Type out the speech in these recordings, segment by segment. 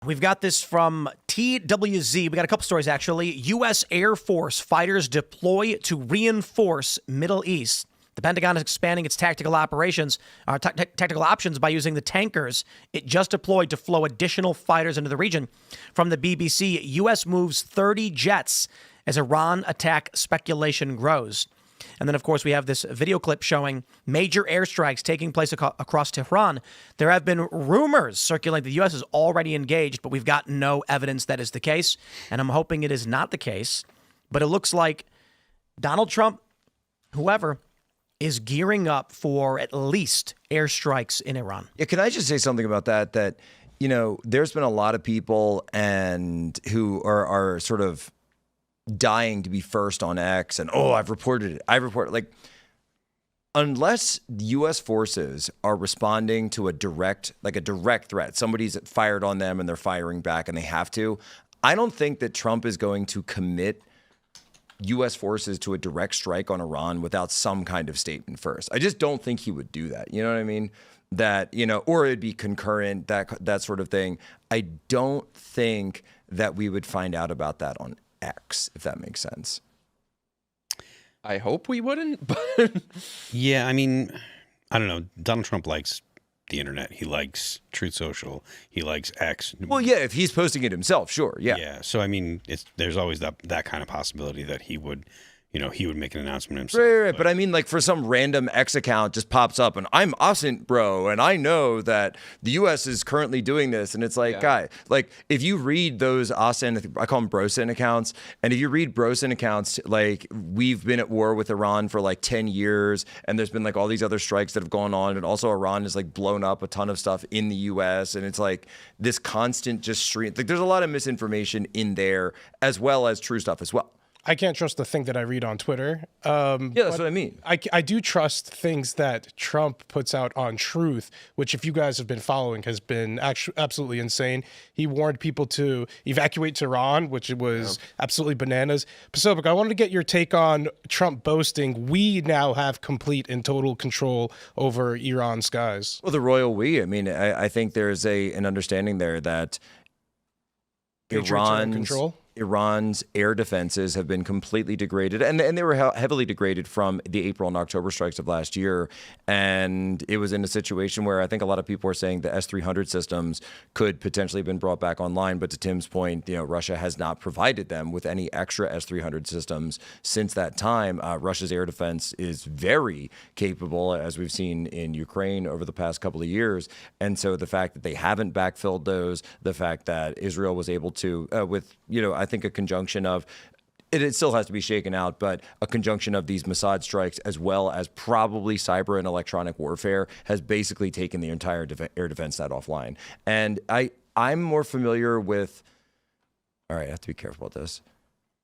We've got this from TWZ. We got a couple stories, actually. U.S. Air Force fighters deploy to reinforce Middle East. The Pentagon is expanding its tactical operations, tactical options by using the tankers it just deployed to flow additional fighters into the region. From the BBC, U.S. moves 30 jets as Iran attack speculation grows. And then, of course, we have this video clip showing major airstrikes taking place across Tehran. There have been rumors circulating the U.S. is already engaged, but we've got no evidence that is the case. And I'm hoping it is not the case. But it looks like Donald Trump, whoever, is gearing up for at least airstrikes in Iran. Yeah, can I just say something about that? That, you know, there's been a lot of people and who are sort of dying to be first on X and, I've reported it. Like, unless U.S. forces are responding to a direct threat, somebody's fired on them and they're firing back and they have to, I don't think that Trump is going to commit U.S. forces to a direct strike on Iran without some kind of statement first. I just don't think he would do that. You know what I mean? That, you know, or it'd be concurrent, that sort of thing. I don't think that we would find out about that on X, if that makes sense. I hope we wouldn't, but yeah, I mean, I don't know. Donald Trump likes the internet. He likes Truth Social. He likes X. Well, yeah, if he's posting it himself, sure, yeah. Yeah, so I mean, there's always that kind of possibility that he would make an announcement himself. Right. But I mean, like, for some random X account just pops up and I'm Osint, bro, and I know that the U.S. is currently doing this. And it's like, guy, like, if you read those Osint, I call them Brosin accounts, and if you read Brosin accounts, like, we've been at war with Iran for like 10 years, and there's been like all these other strikes that have gone on, and also Iran has like blown up a ton of stuff in the U.S., and it's like this constant just stream. Like, there's a lot of misinformation in there as well as true stuff as well. I can't trust the thing that I read on Twitter. Yeah, that's what I mean. I do trust things that Trump puts out on Truth, which, if you guys have been following, has been absolutely insane. He warned people to evacuate Tehran, which was absolutely bananas. Posobiec, I wanted to get your take on Trump boasting we now have complete and total control over Iran skies. Well, the royal we. I mean, I think there's an understanding there that Iran's air defenses have been completely degraded, and they were heavily degraded from the April and October strikes of last year. And it was in a situation where I think a lot of people were saying the S-300 systems could potentially have been brought back online. But to Tim's point, you know, Russia has not provided them with any extra S-300 systems since that time. Russia's air defense is very capable, as we've seen in Ukraine over the past couple of years. And so the fact that they haven't backfilled those, the fact that Israel was able to, I think a conjunction of, it still has to be shaken out, but a conjunction of these Mossad strikes as well as probably cyber and electronic warfare has basically taken the entire air defense side offline. And I'm more familiar with, all right, I have to be careful about this,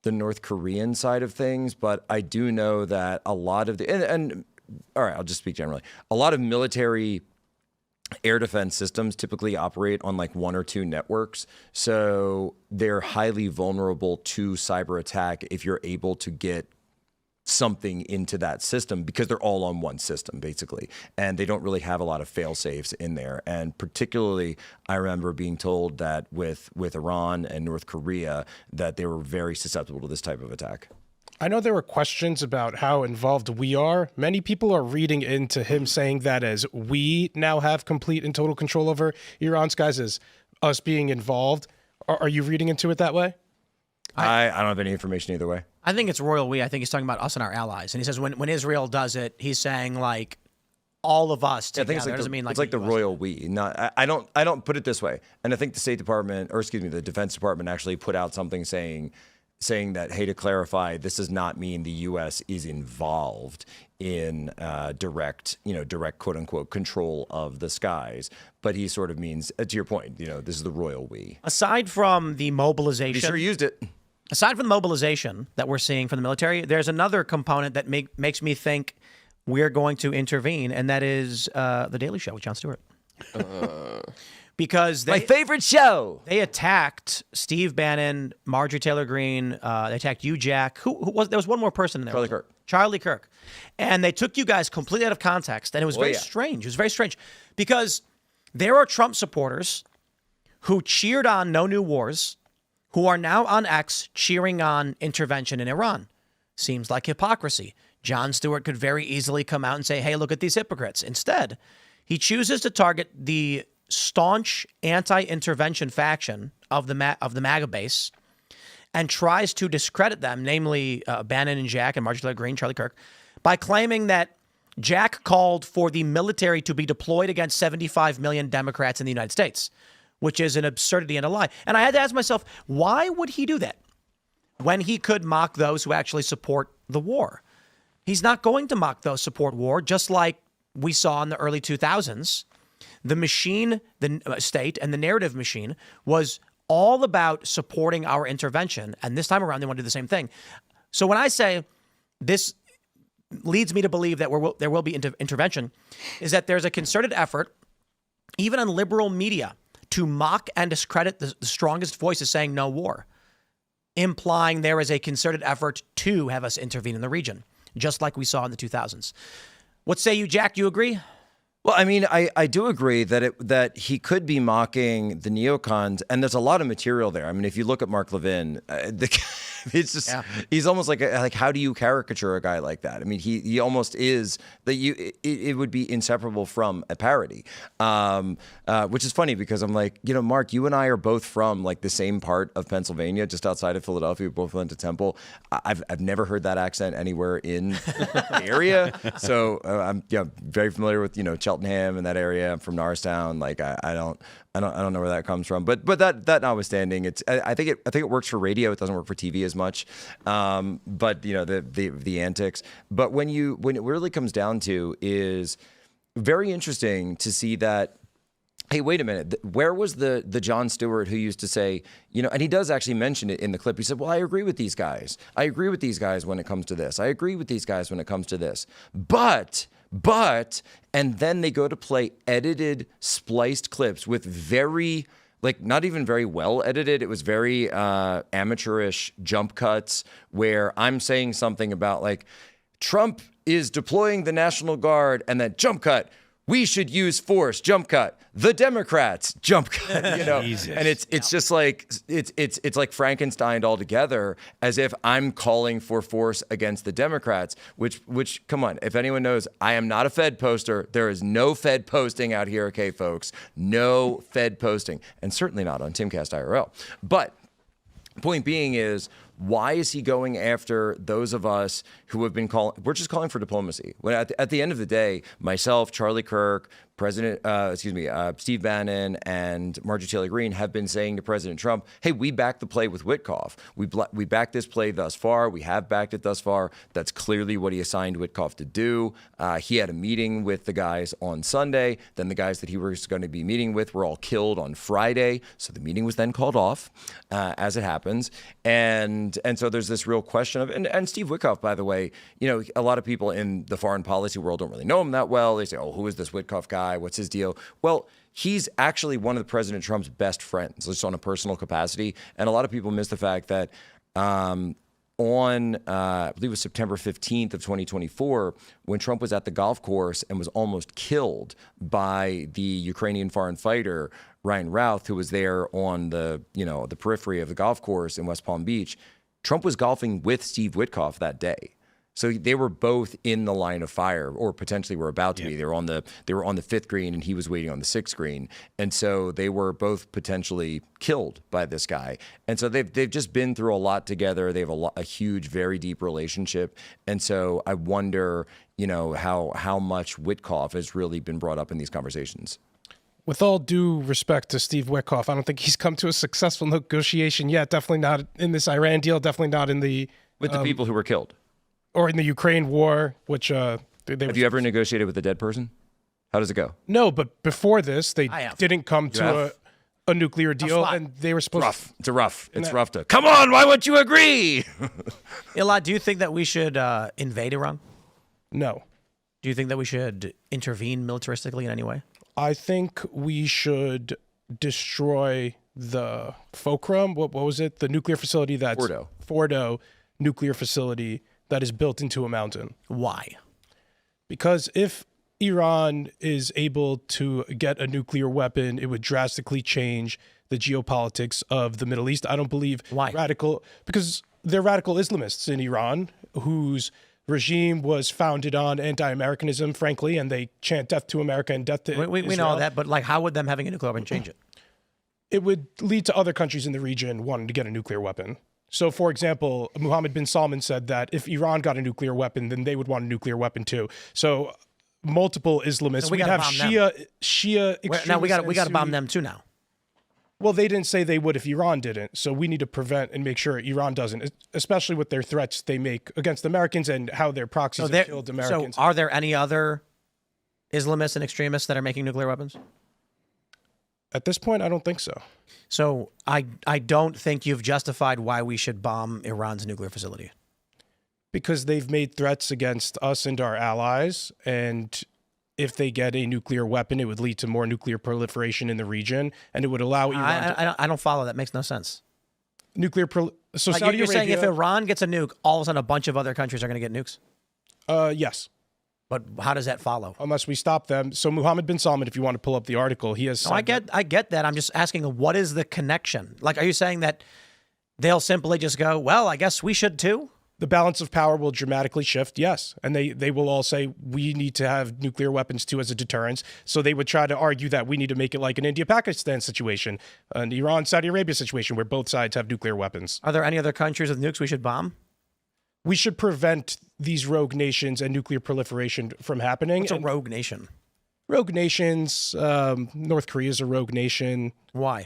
the North Korean side of things, but I do know that a lot of and all right, I'll just speak generally. A lot of military air defense systems typically operate on like one or two networks. So they're highly vulnerable to cyber attack if you're able to get something into that system, because they're all on one system basically. And they don't really have a lot of fail safes in there. And particularly, I remember being told that with Iran and North Korea, that they were very susceptible to this type of attack. I know there were questions about how involved we are. Many people are reading into him saying that as we now have complete and total control over Iran skies as us being involved. Are you reading into it that way? I don't have any information either way. I think it's royal we. I think he's talking about us and our allies. And he says when Israel does it, he's saying like all of us together. I think it's like the royal we. Not I don't put it this way. And I think the State Department, or excuse me, the Defense Department actually put out something saying that, hey, to clarify, this does not mean the U.S. is involved in direct quote unquote control of the skies. But he sort of means, to your point, this is the royal we. Aside from the mobilization, he sure used it. Aside from the mobilization that we're seeing from the military, there's another component that makes me think we're going to intervene, and that is the Daily Show with Jon Stewart. Because my favorite show. They attacked Steve Bannon, Marjorie Taylor Greene. They attacked you, Jack. Who was there? Was one more person in there? Charlie Kirk. And they took you guys completely out of context, and it was very strange. It was very strange because there are Trump supporters who cheered on no new wars, who are now on X cheering on intervention in Iran. Seems like hypocrisy. Jon Stewart could very easily come out and say, hey, look at these hypocrites. Instead, he chooses to target the staunch anti-intervention faction of the MAGA base and tries to discredit them, namely Bannon and Jack and Marjorie Taylor Greene, Charlie Kirk, by claiming that Jack called for the military to be deployed against 75 million Democrats in the United States, which is an absurdity and a lie. And I had to ask myself, why would he do that when he could mock those who actually support the war? He's not going to mock those support war, just like we saw in the early 2000s. The machine, the state, and the narrative machine was all about supporting our intervention. And this time around, they want to do the same thing. So when I say this leads me to believe that there will be intervention, is that there's a concerted effort, even on liberal media, to mock and discredit the strongest voices saying no war, implying there is a concerted effort to have us intervene in the region, just like we saw in the 2000s. What say you, Jack? Do you agree? Well, I mean, I do agree that he could be mocking the neocons, and there's a lot of material there. I mean, if you look at Mark Levin, it's just he's almost like how do you caricature a guy like that? I mean, he almost is that it would be inseparable from a parody, which is funny because I'm like, Mark, you and I are both from like the same part of Pennsylvania, just outside of Philadelphia. We both went to Temple. I've never heard that accent anywhere in the area, so I'm very familiar with Cheltenham and that area. I'm from Norristown. Like I don't know where that comes from. But that notwithstanding, I think it works for radio. It doesn't work for TV as much. But the antics. But when it really comes down to is very interesting to see that. Hey, wait a minute. Where was the Jon Stewart who used to say, and he does actually mention it in the clip. He said, well, I agree with these guys. I agree with these guys when it comes to this. I agree with these guys when it comes to this. But, and then they go to play edited, spliced clips with very, not even very well edited. It was very amateurish jump cuts where I'm saying something about Trump is deploying the National Guard and then jump cut. We should use force, jump cut. The Democrats, jump cut. And it's just like it's like Frankenstein altogether, as if I'm calling for force against the Democrats. Which come on, if anyone knows, I am not a Fed poster. There is no Fed posting out here, okay, folks. No Fed posting, and certainly not on Timcast IRL. But point being is, why is he going after those of us who have been calling? We're just calling for diplomacy. When at the end of the day, myself, Charlie Kirk, Steve Bannon, and Marjorie Taylor Greene have been saying to President Trump, hey, we backed the play with Witkoff. We backed this play thus far. We have backed it thus far. That's clearly what he assigned Witkoff to do. He had a meeting with the guys on Sunday. Then the guys that he was going to be meeting with were all killed on Friday. So the meeting was then called off, as it happens. And so there's this real question of, and Steve Witkoff, by the way, a lot of people in the foreign policy world don't really know him that well. They say, oh, who is this Witkoff guy? What's his deal? Well, he's actually one of the President Trump's best friends, just on a personal capacity. And a lot of people miss the fact that on, I believe it was September 15th of 2024, when Trump was at the golf course and was almost killed by the Ukrainian foreign fighter, Ryan Routh, who was there on the periphery of the golf course in West Palm Beach, Trump was golfing with Steve Witkoff that day. So they were both in the line of fire, or potentially were about to be. They were on the fifth green, and he was waiting on the sixth green, and so they were both potentially killed by this guy. And so they've just been through a lot together. They have a huge, very deep relationship, and so I wonder, how much Witkoff has really been brought up in these conversations. With all due respect to Steve Witkoff, I don't think he's come to a successful negotiation yet. Definitely not in this Iran deal. Definitely not in the with the people who were killed. Or in the Ukraine war, which have you ever negotiated with a dead person? How does it go? No, but before this, they didn't come to a nuclear deal, and they were supposed to. It's rough to. Come on, why won't you agree? Ilad, do you think that we should invade Iran? No. Do you think that we should intervene militaristically in any way? I think we should destroy the Fulcrum. What was it? The nuclear facility that's Fordo nuclear facility that is built into a mountain. Why? Because if Iran is able to get a nuclear weapon, it would drastically change the geopolitics of the Middle East. I don't believe Why? because they're radical Islamists in Iran whose regime was founded on anti-Americanism, frankly, and they chant death to America and death to We Israel. know that, but like, how would them having a nuclear weapon change it? It would lead to other countries in the region wanting to get a nuclear weapon. So, for example, Mohammed bin Salman said that if Iran got a nuclear weapon, then they would want a nuclear weapon too. So, multiple Islamists. So we We'd gotta have bomb them. Shia extremists. Now we got and to bomb Sunni- them too now. Well, they didn't say they would if Iran didn't. So we need to prevent and make sure Iran doesn't, especially with their threats they make against Americans and how their proxies have killed Americans. So are there any other Islamists and extremists that are making nuclear weapons? At this point, I don't think so. So I don't think you've justified why we should bomb Iran's nuclear facility. Because they've made threats against us and our allies, and if they get a nuclear weapon, it would lead to more nuclear proliferation in the region, and it would allow Iran I don't follow. That makes no sense. So Like, Saudi you're saying Arabia, if Iran gets a nuke, all of a sudden a bunch of other countries are going to get nukes? yes, But how does that follow? unless we stop them. So Mohammed bin Salman, if you want to pull up the article, he has. No, I get that. I'm just asking, what is the connection? Like, are you saying that they'll simply just go, well, I guess we should too? The balance of power will dramatically shift, yes. And they will all say, we need to have nuclear weapons too as a deterrence. So they would try to argue that we need to make it like an India-Pakistan situation, an Iran-Saudi Arabia situation where both sides have nuclear weapons. Are there any other countries with nukes we should bomb? We should prevent these rogue nations and nuclear proliferation from happening. What's a And rogue nation? rogue nations, North Korea is a rogue nation. Why?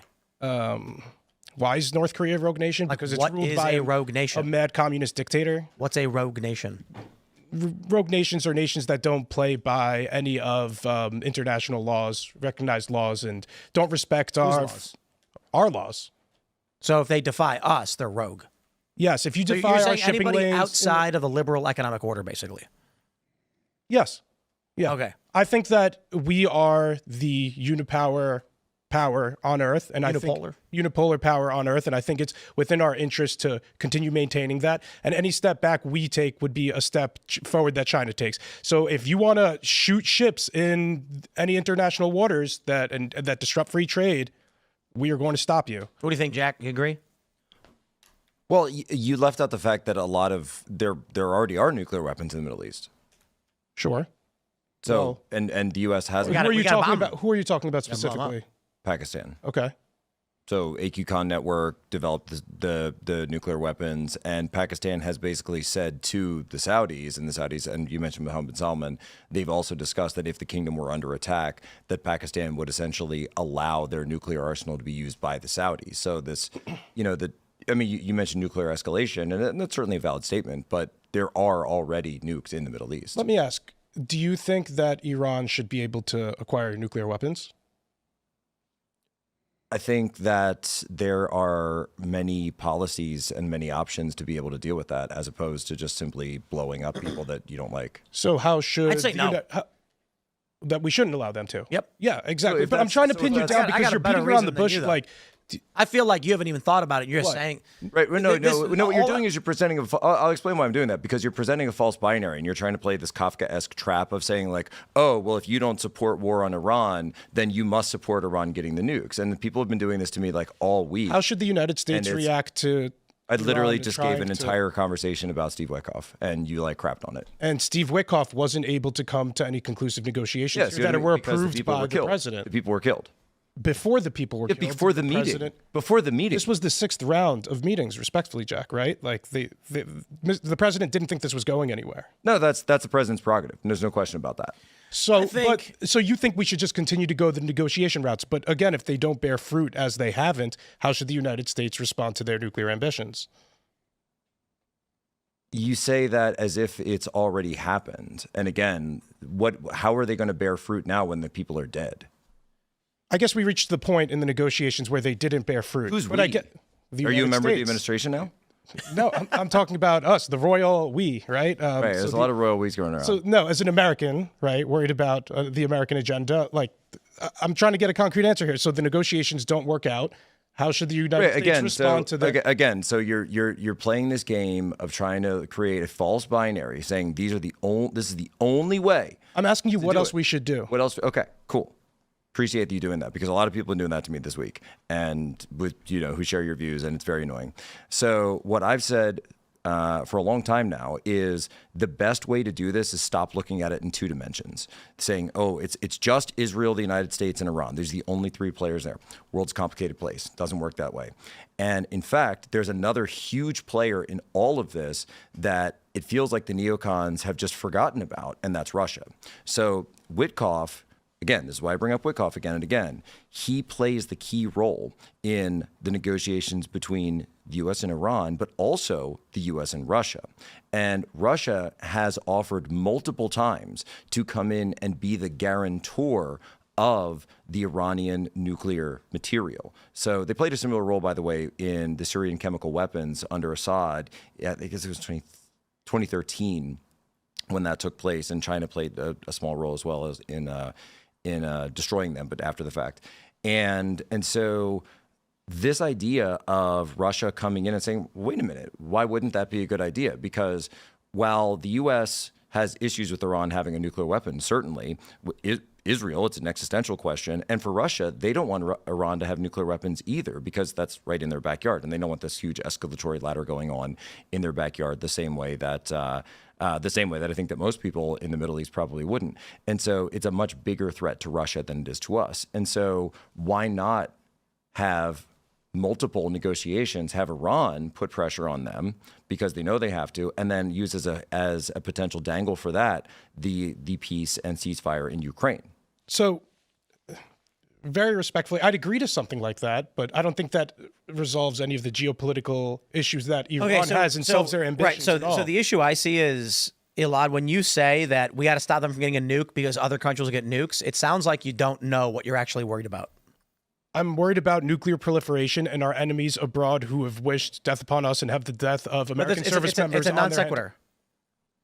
Why is North Korea a rogue nation? Because it's what ruled is by a rogue a nation? mad communist dictator. What's a rogue nation? Rogue nations are nations that don't play by any of international laws, recognized laws, and don't respect laws? our laws. So if they defy us, they're rogue. Yes, if you So defy you're our saying shipping anybody lanes, outside of the liberal economic order, basically. yes, yeah. Okay. I think that we are the unipower power on Earth, and I think unipolar power on Earth, and I think it's within our interest to continue maintaining that. And any step back we take would be a step forward that China takes. So if you want to shoot ships in any international waters that disrupt free trade, we are going to stop you. What do you think, Jack? You agree? Well, you left out the fact that a lot of there already are nuclear weapons in the Middle East. Sure. So and the U.S. has We gotta bomb them. Who are you talking about blow 'em up. specifically? Pakistan. Okay. So AQCon Network developed the nuclear weapons, and Pakistan has basically said to the Saudis, and you mentioned Mohammed bin Salman, they've also discussed that if the kingdom were under attack, that Pakistan would essentially allow their nuclear arsenal to be used by the Saudis. So this, you mentioned nuclear escalation, and that's certainly a valid statement, but there are already nukes in the Middle East. Let me ask, do you think that Iran should be able to acquire nuclear weapons? I think that there are many policies and many options to be able to deal with that, as opposed to just simply blowing up people that you don't like. So how should I'd say no. That we shouldn't allow them to? Yep. Yeah, exactly. So if but I'm that's- trying to so pin if you that's- down I got because a you're better beating around the reason than bush you, though. like. I feel like you haven't even thought about it. You're What? saying Right? No. This- What you're all- doing is you're presenting I'll explain why I'm doing that, because you're presenting a false binary, and you're trying to play this Kafka-esque trap of saying like, oh, well, if you don't support war on Iran, then you must support Iran getting the nukes. And people have been doing this to me like all week. How should the United States it's- react to? I literally Iran just trying gave an to- entire conversation about Steve Witkoff, and you like crapped on it. And Steve Witkoff wasn't able to come to any conclusive negotiations Yes, that were because the approved people by were the killed. president. The people were killed. Before the people were Yeah, killed. before the meeting. president- Before the meeting. This was the 6th round of meetings, respectfully, Jack. Right? Like the president didn't think this was going anywhere. No, that's the president's prerogative. There's no question about that. So, think- so you think we should just continue to go the negotiation routes? But again, if they don't bear fruit as they haven't, how should the United States respond to their nuclear ambitions? You say that as if it's already happened. And again, how are they going to bear fruit now when the people are dead? I guess we reached the point in the negotiations where they didn't bear fruit. Who's but I we? get the Are you a United member of the States. administration now? No, I'm talking about us, the royal we, right? Right. There's a lot of royal we's going around. So no, as an American, right, worried about the American agenda, like I'm trying to get a concrete answer here. So the negotiations don't work out. How should the United States respond to that? Again, so you're playing this game of trying to create a false binary, saying this is the only way. I'm asking you what do else it. we should do. What else? Okay, cool. appreciate you doing that, because a lot of people have been doing that to me this week, and with who share your views, and it's very annoying. So what I've said for a long time now is the best way to do this is stop looking at it in two dimensions, saying, oh, it's just Israel, the United States, and Iran. There's the only three players there. World's a complicated place. Doesn't work that way. And in fact, there's another huge player in all of this that it feels like the neocons have just forgotten about, and that's Russia. So Witkoff, again, this is why I bring up Witkoff again and again, he plays the key role in the negotiations between the U.S. and Iran, but also the U.S. and Russia. And Russia has offered multiple times to come in and be the guarantor of the Iranian nuclear material. So they played a similar role, by the way, in the Syrian chemical weapons under Assad. I guess it was 2013 when that took place, and China played a small role as well as in destroying them, but after the fact. And so this idea of Russia coming in and saying, wait a minute, why wouldn't that be a good idea? Because while the U.S. has issues with Iran having a nuclear weapon, certainly, Israel, it's an existential question. And for Russia, they don't want Iran to have nuclear weapons either, because that's right in their backyard. And they don't want this huge escalatory ladder going on in their backyard the same way that I think that most people in the Middle East probably wouldn't. And so it's a much bigger threat to Russia than it is to us. And so why not have multiple negotiations, have Iran put pressure on them because they know they have to, and then use as a potential dangle for that the peace and ceasefire in Ukraine. So, very respectfully, I'd agree to something like that, but I don't think that resolves any of the geopolitical issues that Iran has and solves their ambitions. Right. So the issue I see is, Elad, when you say that we got to stop them from getting a nuke because other countries will get nukes, it sounds like you don't know what you're actually worried about. I'm worried about nuclear proliferation and our enemies abroad who have wished death upon us and have the death of American service members. It's a non sequitur.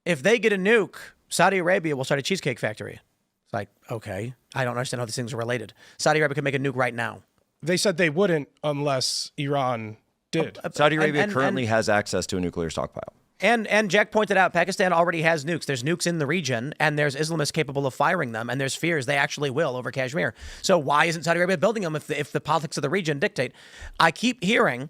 If they get a nuke, Saudi Arabia will start a cheesecake factory. It's like, okay, I don't understand how these things are related. Saudi Arabia could make a nuke right now. They said they wouldn't unless Iran did. Saudi Arabia currently has access to a nuclear stockpile. And Jack pointed out, Pakistan already has nukes. There's nukes in the region, and there's Islamists capable of firing them, and there's fears they actually will over Kashmir. So why isn't Saudi Arabia building them if the politics of the region dictate? I keep hearing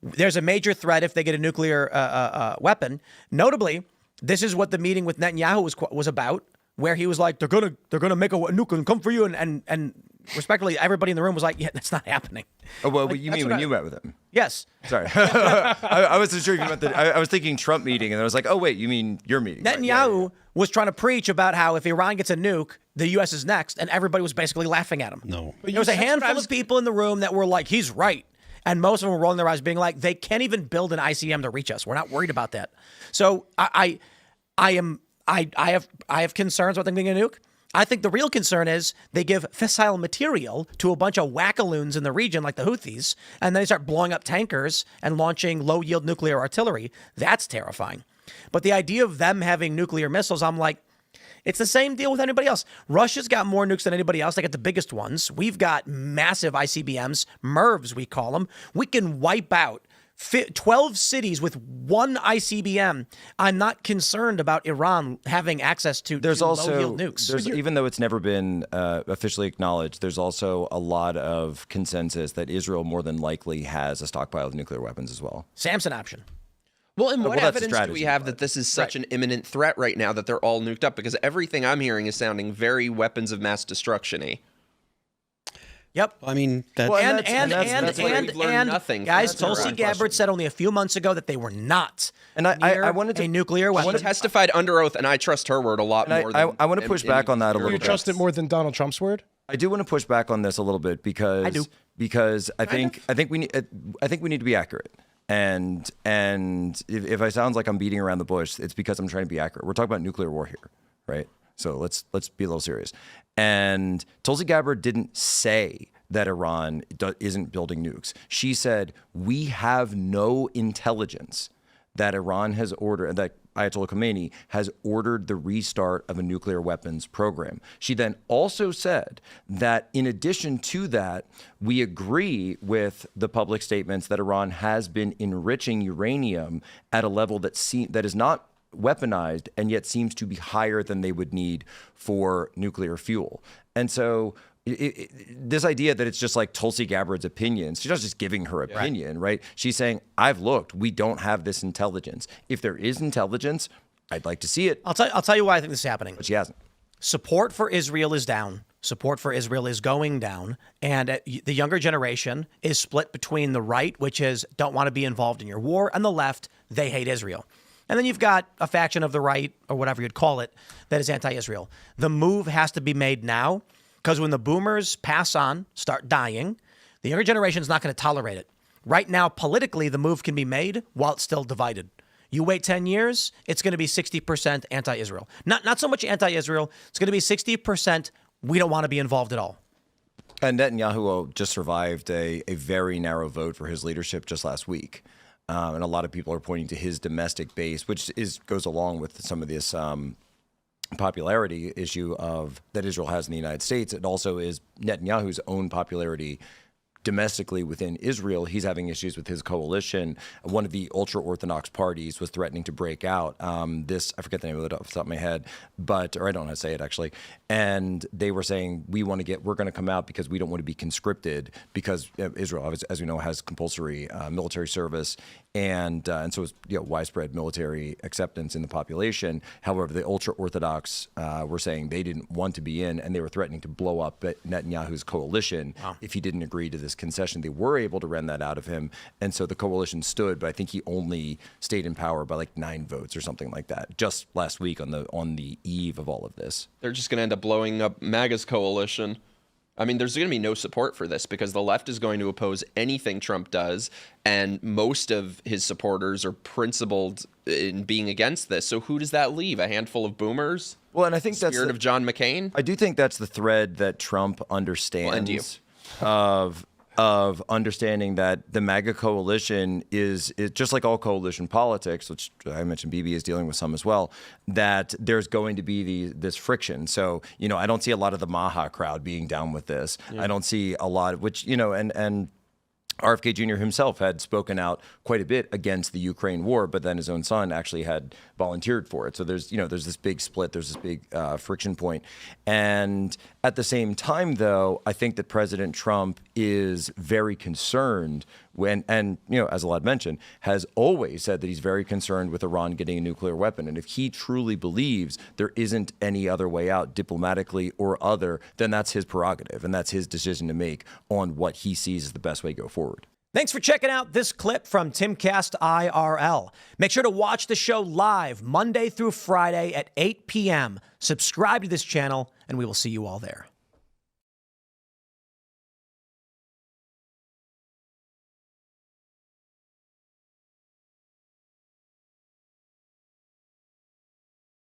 there's a major threat if they get a nuclear weapon. Notably, this is what the meeting with Netanyahu was about, where he was like, they're gonna make a nuke and come for you, and respectfully, everybody in the room was like, yeah, that's not happening. Oh, well, you mean when you met with him? Yes. Sorry. I wasn't sure if you meant I was thinking Trump meeting, and I was like, oh, wait, you mean your meeting. Netanyahu was trying to preach about how if Iran gets a nuke, the U.S. is next, and everybody was basically laughing at him. No. There was a handful of people in the room that were like, he's right. And most of them were rolling their eyes being like, they can't even build an ICM to reach us. We're not worried about that. So I have concerns about them getting a nuke. I think the real concern is they give fissile material to a bunch of wackaloons in the region like the Houthis, and then they start blowing up tankers and launching low-yield nuclear artillery. That's terrifying. But the idea of them having nuclear missiles, I'm like, it's the same deal with anybody else. Russia's got more nukes than anybody else. They got the biggest ones. We've got massive ICBMs, MIRVs we call them. We can wipe out 12 cities with one ICBM. I'm not concerned about Iran having access to low-yield nukes. Even though it's never been officially acknowledged, there's also a lot of consensus that Israel more than likely has a stockpile of nuclear weapons as well. Samson option. Well, and what that's evidence do we have that this is such an imminent threat right now that they're all nuked up? Because everything I'm hearing is sounding very weapons of mass destruction-y. Yep. I mean, that's, nothing. Guys, Tulsi Gabbard said only a few months ago that they were not I wanted to a nuclear weapon. She testified under oath, and I trust her word a lot more. I want to push back on that a little bit. You trust it more than Donald Trump's word? I do want to push back on this a little bit because I think we need to be accurate. And if I sound like I'm beating around the bush, it's because I'm trying to be accurate. We're talking about nuclear war here, right? So let's be a little serious. And Tulsi Gabbard didn't say that Iran isn't building nukes. She said, we have no intelligence that Iran has ordered, that Ayatollah Khomeini has ordered the restart of a nuclear weapons program. She then also said that in addition to that, we agree with the public statements that Iran has been enriching uranium at a level that is not weaponized and yet seems to be higher than they would need for nuclear fuel. And so this idea that it's just like Tulsi Gabbard's opinions. She's not just giving her opinion, right? She's saying, I've looked. We don't have this intelligence. If there is intelligence, I'd like to see it. I'll tell you why I think this is happening. But she hasn't. Support for Israel is down. Support for Israel is going down. And the younger generation is split between the right, which is don't want to be involved in your war, and the left, they hate Israel. And then you've got a faction of the right, or whatever you'd call it, that is anti-Israel. The move has to be made now, because when the boomers pass on, start dying, the younger generation is not going to tolerate it. Right now, politically, the move can be made while it's still divided. You wait 10 years, it's going to be 60% anti-Israel. Not so much anti-Israel. It's going to be 60% we don't want to be involved at all. And Netanyahu just survived a very narrow vote for his leadership just last week. And a lot of people are pointing to his domestic base, which goes along with some of this popularity issue that Israel has in the United States. It also is Netanyahu's own popularity domestically within Israel. He's having issues with his coalition. One of the ultra-Orthodox parties was threatening to break out. I forget the name of it off the top of my head, or I don't know how to say it actually. And they were saying, we're going to come out because we don't want to be conscripted, because Israel, as we know, has compulsory military service. And so it's widespread military acceptance in the population. However, the ultra-Orthodox were saying they didn't want to be in, and they were threatening to blow up Netanyahu's coalition if he didn't agree to this concession. They were able to rend that out of him, and so the coalition stood, but I think he only stayed in power by like 9 votes or something like that just last week on the eve of all of this. They're just going to end up blowing up MAGA's coalition. I mean, there's going to be no support for this because the left is going to oppose anything Trump does, and most of his supporters are principled in being against this. So who does that leave? A handful of boomers? Well, and I think that's Spirit of John McCain? I do think that's the thread that Trump understands of understanding that the MAGA coalition is just like all coalition politics, which I mentioned BB is dealing with some as well, that there's going to be this friction. So, I don't see a lot of the Maha crowd being down with this. Yeah. I don't see a lot of and RFK Jr. himself had spoken out quite a bit against the Ukraine war, but then his own son actually had volunteered for it. So there's this big split, there's this big friction point. And at the same time, though, I think that President Trump is very concerned and as Alad mentioned, has always said that he's very concerned with Iran getting a nuclear weapon. And if he truly believes there isn't any other way out, diplomatically or other, then that's his prerogative and that's his decision to make on what he sees as the best way to go forward. Thanks for checking out this clip from Timcast IRL. Make sure to watch the show live Monday through Friday at 8 p.m. Subscribe to this channel, and we will see you all there.